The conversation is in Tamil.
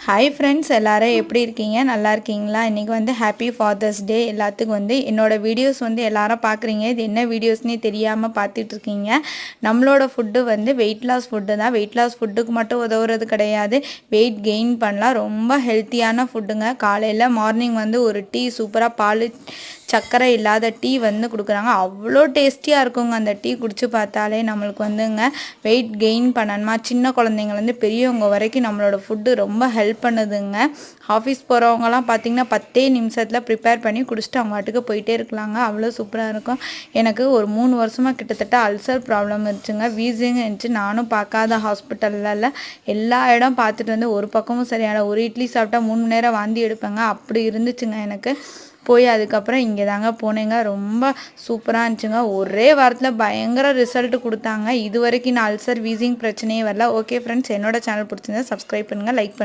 ஹாய் ஃப்ரெண்ட்ஸ், எல்லாரும் எப்படி இருக்கீங்க? நல்லா இருக்கீங்களா? இன்றைக்கி வந்து ஹாப்பி ஃபாதர்ஸ் டே. எல்லாத்துக்கும் வந்து என்னோடய வீடியோஸ் வந்து எல்லாரும் பார்க்குறீங்க. இது என்ன வீடியோஸ்னே தெரியாமல் பார்த்துட்ருக்கீங்க. நம்மளோட ஃபுட்டு வந்து வெயிட் லாஸ் ஃபுட்டு தான். வெயிட் லாஸ் ஃபுட்டுக்கு மட்டும் உதவுறது கிடையாது, வெயிட் கெயின் பண்ணலாம். ரொம்ப ஹெல்த்தியான ஃபுட்டுங்க. காலையில் மார்னிங் வந்து ஒரு டீ, சூப்பராக பால் சர்க்கரை இல்லாத டீ வந்து கொடுக்குறாங்க. அவ்வளோ டேஸ்டியாக இருக்குங்க. அந்த டீ குடிச்சு பார்த்தாலே நம்மளுக்கு வந்துங்க வெயிட் கெயின் பண்ணணுமா, சின்ன குழந்தைங்கலேருந்து பெரியவங்க வரைக்கும் நம்மளோட ஃபுட்டு ரொம்ப ஹெல்ப் பண்ணுதுங்க. ஆஃபீஸ் போகிறவங்கலாம் பார்த்திங்கன்னா 10 நிமிஷத்தில் ப்ரிப்பேர் பண்ணி குடிச்சிட்டு அவங்க வாட்டுக்கு போயிட்டே இருக்கலாங்க. அவ்வளோ சூப்பராக இருக்கும். எனக்கு ஒரு 3 வருஷமாக கிட்டத்தட்ட அல்சர் ப்ராப்ளம் இருந்துச்சுங்க. வீசிங் இருந்துச்சு. நானும் பார்க்காத ஹாஸ்பிட்டலில் எல்லா இடம் பார்த்துட்டு வந்து ஒரு பக்கமும் சரியான, ஒரு இட்லி சாப்பிட்டா 3 மணி நேரம் வாந்தி எடுப்பேங்க. அப்படி இருந்துச்சுங்க எனக்கு. போய் அதுக்கப்புறம் இங்கே தாங்க போனேங்க. ரொம்ப சூப்பராக இருந்துச்சுங்க. ஒரே வாரத்தில் பயங்கர ரிசல்ட் கொடுத்தாங்க. இது வரைக்கும் நான் அல்சர் வீசிங் பிரச்சனையே வரல. ஓகே ஃப்ரெண்ட்ஸ், என்னோட சேனல் பிடிச்சிருந்தா சப்ஸ்கிரைப் பண்ணுங்கள், லைக் பண்ணுங்கள்.